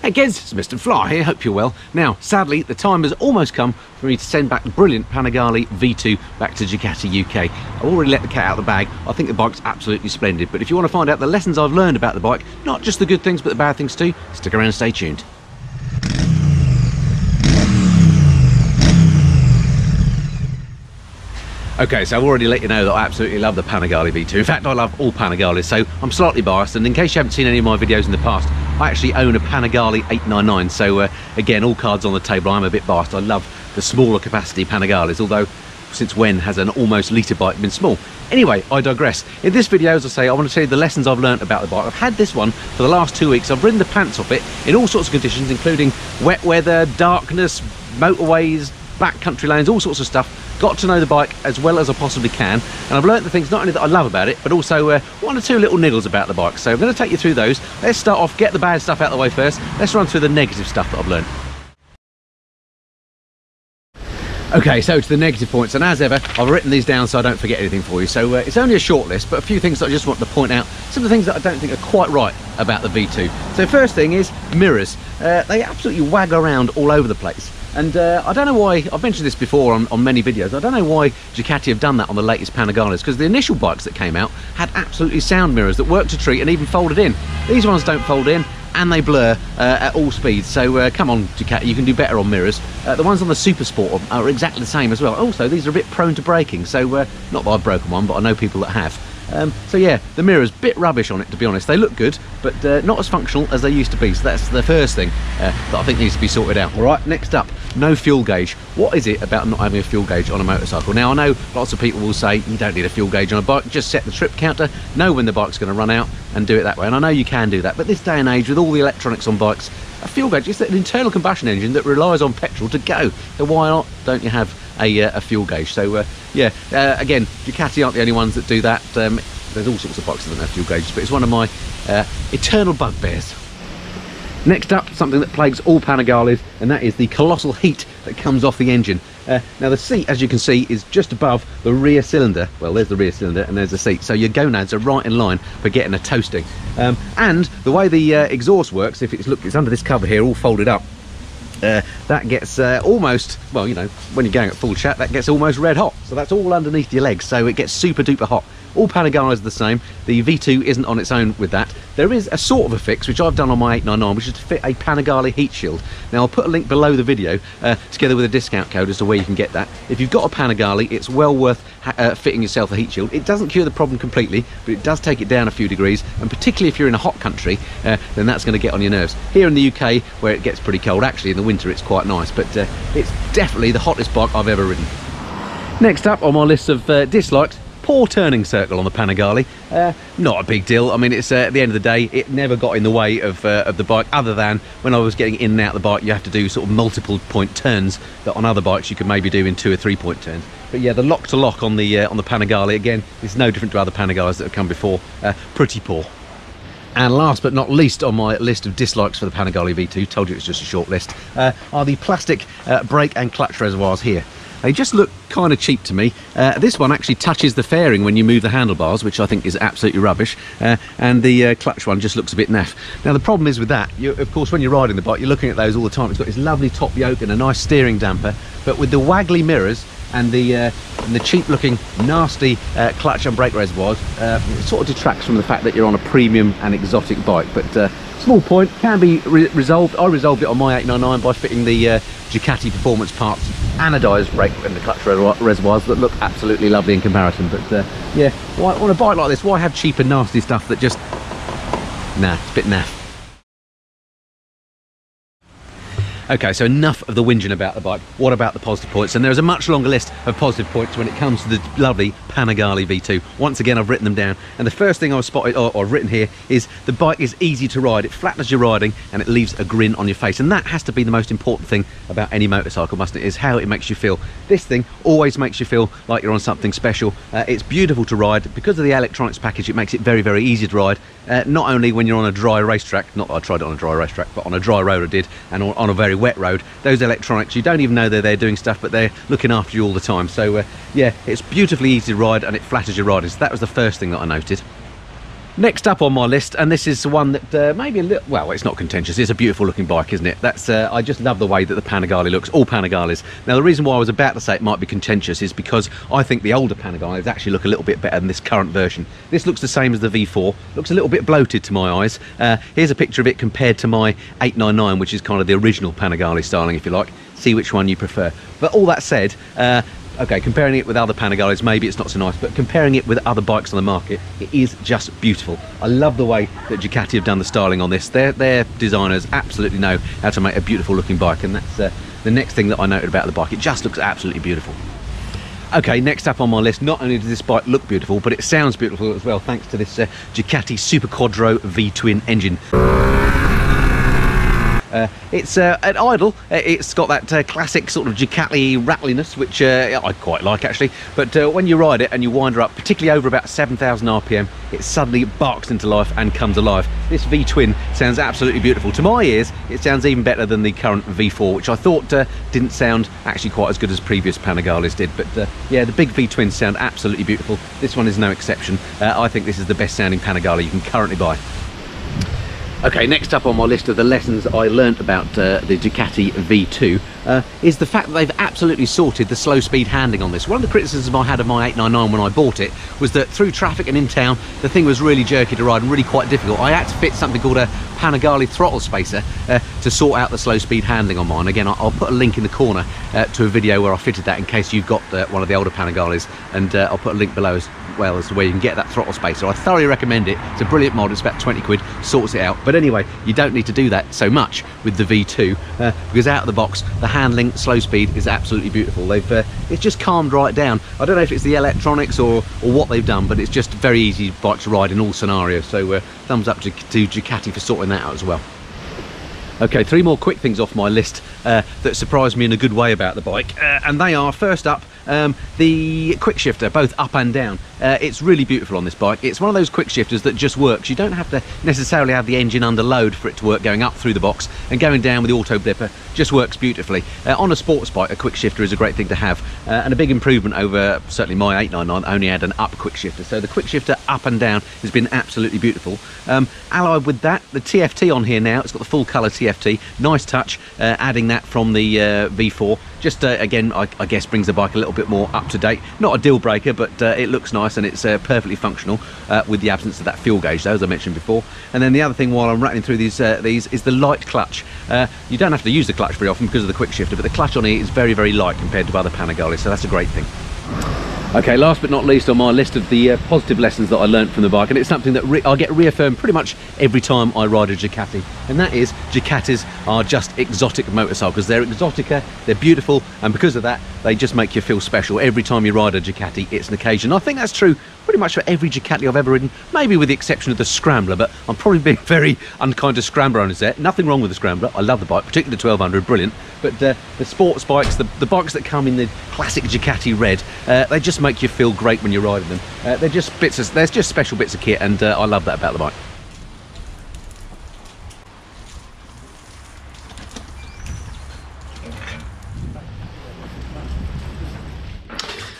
Hey kids, it's Mr. Fly here, hope you're well. Now, sadly, the time has almost come for me to send back the brilliant Panigale V2 back to Ducati UK. I've already let the cat out of the bag. I think the bike's absolutely splendid, but if you want to find out the lessons I've learned about the bike, not just the good things but the bad things too, stick around and stay tuned. Okay, so I've already let you know that I absolutely love the Panigale V2. In fact, I love all Panigales, so I'm slightly biased, and in case you haven't seen any of my videos in the past, I actually own a Panigale 899, so again, all cards on the table. I'm a bit biased. I love the smaller capacity Panigales, although since when has an almost litre bike been small? Anyway, I digress. In this video, as I say, I want to tell you the lessons I've learnt about the bike. I've had this one for the last 2 weeks. I've ridden the pants off it in all sorts of conditions, including wet weather, darkness, motorways, backcountry lanes, all sorts of stuff. Got to know the bike as well as I possibly can, and I've learnt the things not only that I love about it, but also one or two little niggles about the bike. So I'm going to take you through those. Let's start off, get the bad stuff out of the way first. Let's run through the negative stuff that I've learnt. Okay, so to the negative points, and as ever, I've written these down so I don't forget anything for you. So it's only a short list, but a few things that I just want to point out. Some of the things that I don't think are quite right about the V2. So first thing is mirrors. They absolutely wag around all over the place. And I don't know why, I've mentioned this before on many videos, I don't know why Ducati have done that on the latest Panigales, because the initial bikes that came out had absolutely sound mirrors that worked a treat and even folded in. These ones don't fold in, and they blur at all speeds, so come on Ducati, you can do better on mirrors. The ones on the Super Sport are exactly the same as well. Also, these are a bit prone to breaking, so not that I've broken one, but I know people that have. So yeah, the mirrors, bit rubbish on it, to be honest. They look good, but not as functional as they used to be, so that's the first thing that I think needs to be sorted out. Alright, next up, no fuel gauge. What is it about not having a fuel gauge on a motorcycle? Now, I know lots of people will say you don't need a fuel gauge on a bike, just set the trip counter, know when the bike's going to run out, and do it that way. And I know you can do that, but this day and age, with all the electronics on bikes, a fuel gauge is an internal combustion engine that relies on petrol to go. So why not don't you have a fuel gauge? So yeah, again, Ducati aren't the only ones that do that. There's all sorts of bikes that don't have fuel gauges, but it's one of my eternal bugbears. Next up, something that plagues all Panigales, and that is the colossal heat that comes off the engine. Now the seat, as you can see, is just above the rear cylinder. Well, there's the rear cylinder and there's the seat, so your gonads are right in line for getting a toasting. And the way the exhaust works, if it's, look, it's under this cover here, all folded up. That gets almost, well, you know, when you're going at full chat, that gets almost red hot. So that's all underneath your legs, so it gets super duper hot. All Panigales are the same. The V2 isn't on its own with that. There is a sort of a fix, which I've done on my 899, which is to fit a Panigale heat shield. Now, I'll put a link below the video, together with a discount code as to where you can get that. If you've got a Panigale, it's well worth fitting yourself a heat shield. It doesn't cure the problem completely, but it does take it down a few degrees, and particularly if you're in a hot country, then that's going to get on your nerves. Here in the UK, where it gets pretty cold, actually in the winter it's quite nice, but it's definitely the hottest bike I've ever ridden. Next up on my list of dislikes, poor turning circle on the Panigale. Not a big deal. I mean, it's at the end of the day, it never got in the way of the bike, other than when I was getting in and out of the bike, you have to do sort of multiple point turns that on other bikes you could maybe do in 2 or 3 point turns. But yeah, the lock to lock on the Panigale, again, is no different to other Panigales that have come before. Pretty poor. And last but not least on my list of dislikes for the Panigale V2, told you it's just a short list, are the plastic brake and clutch reservoirs here. They just look kind of cheap to me. This one actually touches the fairing when you move the handlebars, which I think is absolutely rubbish, and the clutch one just looks a bit naff. Now the problem is with that, of course when you're riding the bike, you're looking at those all the time. It's got this lovely top yoke and a nice steering damper, but with the waggly mirrors and the cheap looking nasty clutch and brake reservoirs, it sort of detracts from the fact that you're on a premium and exotic bike. But small point, can be resolved. I resolved it on my 899 by fitting the Ducati Performance Parts anodised brake and the clutch reservoirs that look absolutely lovely in comparison. But yeah, on a bike like this, why have cheap and nasty stuff that just, nah, it's a bit naff. Okay, so enough of the whinging about the bike. What about the positive points? And there's a much longer list of positive points when it comes to the lovely Panigale V2. Once again, I've written them down. And the first thing I've spotted, or I've written here, is the bike is easy to ride. It flattens your riding and it leaves a grin on your face. And that has to be the most important thing about any motorcycle, mustn't it? Is how it makes you feel. This thing always makes you feel like you're on something special. It's beautiful to ride. Because of the electronics package, it makes it very, very easy to ride. Not only when you're on a dry racetrack, not that I tried it on a dry racetrack, but on a dry road I did, and on a very wet road, those electronics, you don't even know they're there doing stuff, but they're looking after you all the time. So yeah, it's beautifully easy to ride and it flatters your riders. That was the first thing that I noted. Next up on my list, and this is one that maybe a little, well, it's not contentious, it's a beautiful looking bike, isn't it? That's I just love the way that the Panigale looks, all Panigales. Now the reason why I was about to say it might be contentious is because I think the older Panigales actually look a little bit better than this current version. This looks the same as the V4, looks a little bit bloated to my eyes. Here's a picture of it compared to my 899, which is kind of the original Panigale styling, if you like. See which one you prefer. But all that said, okay, comparing it with other Panigales, maybe it's not so nice, but comparing it with other bikes on the market, it is just beautiful. I love the way that Ducati have done the styling on this. Their designers absolutely know how to make a beautiful looking bike, and that's the next thing that I noted about the bike. It just looks absolutely beautiful. Okay, next up on my list, not only does this bike look beautiful, but it sounds beautiful as well, thanks to this Ducati Super Quadro V-twin engine. It's at idle, it's got that classic sort of Ducati rattliness, which I quite like actually, but when you ride it and you wind her up, particularly over about 7,000 RPM, it suddenly barks into life and comes alive. This V-twin sounds absolutely beautiful. To my ears, it sounds even better than the current V4, which I thought didn't sound actually quite as good as previous Panigales did, but yeah, the big V-twins sound absolutely beautiful. This one is no exception. I think this is the best sounding Panigale you can currently buy. Okay, next up on my list of the lessons I learnt about the Ducati V2 is the fact that they've absolutely sorted the slow speed handling on this. One of the criticisms I had of my 899 when I bought it was that through traffic and in town, the thing was really jerky to ride and really quite difficult. I had to fit something called a Panigale throttle spacer to sort out the slow speed handling on mine. Again, I'll put a link in the corner to a video where I fitted that in case you've got one of the older Panigales, and I'll put a link below as well as to where you can get that throttle spacer. I thoroughly recommend it. It's a brilliant mod, it's about 20 quid, sorts it out. But anyway, you don't need to do that so much with the V2 because out of the box, the handling, slow speed is absolutely beautiful. It's just calmed right down. I don't know if it's the electronics or what they've done, but it's just a very easy bike to ride in all scenarios. So thumbs up to Ducati for sorting that out as well. Okay, three more quick things off my list that surprised me in a good way about the bike, and they are, first up, the quick shifter, both up and down. It's really beautiful on this bike. It's one of those quick shifters that just works. You don't have to necessarily have the engine under load for it to work, going up through the box, and going down with the auto blipper just works beautifully. On a sports bike, a quick shifter is a great thing to have, and a big improvement over certainly my 899 only had an up quick shifter. So the quick shifter up and down has been absolutely beautiful. Allied with that, the TFT on here now, it's got the full colour TFT, nice touch, adding that from the V4. Just again, I guess brings the bike a little bit more up to date. Not a deal breaker, but it looks nice and it's perfectly functional with the absence of that fuel gauge, though, as I mentioned before. And then the other thing while I'm rattling through these is the light clutch. You don't have to use the clutch very often because of the quick shifter, but the clutch on here is very, very light compared to other Panigales, so that's a great thing. Okay, last but not least on my list of the positive lessons that I learned from the bike, and it's something that I get reaffirmed pretty much every time I ride a Ducati, and that is Ducatis are just exotic motorcycles. They're exotica, they're beautiful, and because of that, they just make you feel special. Every time you ride a Ducati, it's an occasion. I think that's true pretty much for every Ducati I've ever ridden, maybe with the exception of the Scrambler, but I'm probably being very unkind to Scrambler owners there. Nothing wrong with the Scrambler, I love the bike, particularly the 1200, brilliant, but the sports bikes, the bikes that come in the classic Ducati red, they just make you feel great when you're riding them. They're just special bits of kit, and I love that about the bike.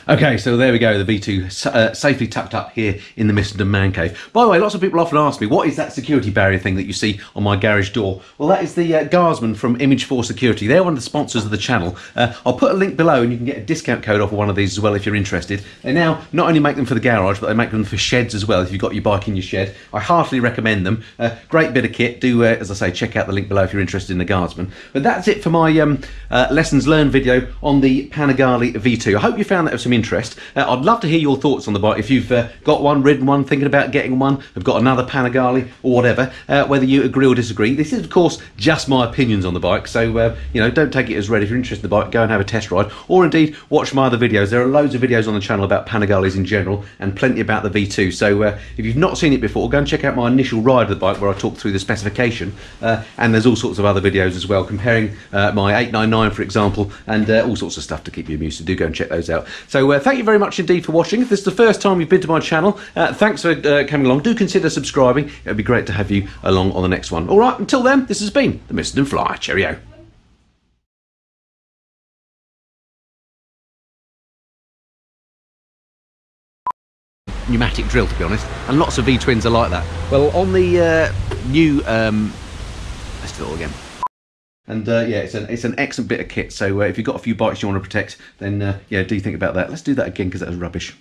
Okay, so there we go, the V2 safely tucked up here in the Missenden Man Cave. By the way, lots of people often ask me, what is that security barrier thing that you see on my garage door? Well, that is the guardsman from Image 4 Security. They're one of the sponsors of the channel. I'll put a link below and you can get a discount code off of one of these as well if you're interested. They now not only make them for the garage, but they make them for sheds as well if you've got your bike in your shed. I heartily recommend them. Great bit of kit. Do, as I say, check out the link below if you're interested in the guardsman. But that's it for my lessons learned video on the Panigale V2. I hope you found that of some interest. I'd love to hear your thoughts on the bike. If you've got one, ridden one, thinking about getting one, have got another Panigale or whatever, whether you agree or disagree. This is, of course, just my opinions on the bike, so you know, don't take it as read. If you're interested in the bike, go and have a test ride, or indeed watch my other videos. There are loads of videos on the channel about Panigales in general, and plenty about the V2. So if you've not seen it before, go and check out my initial ride of the bike where I talk through the specification, and there's all sorts of other videos as well, comparing my 899, for example, and all sorts of stuff to keep you amused. So do go and check those out. So thank you very much indeed for watching. If this is the first time you've been to my channel, thanks for coming along. Do consider subscribing. It would be great to have you along on the next one. All right, until then, this has been the Missenden Fly. Cheerio. pneumatic drill, to be honest, and lots of V-twins are like that. Well, on the new, let's do it all again. And yeah, it's an excellent bit of kit, so if you've got a few bikes you want to protect, then yeah, do think about that. Let's do that again, because that was rubbish.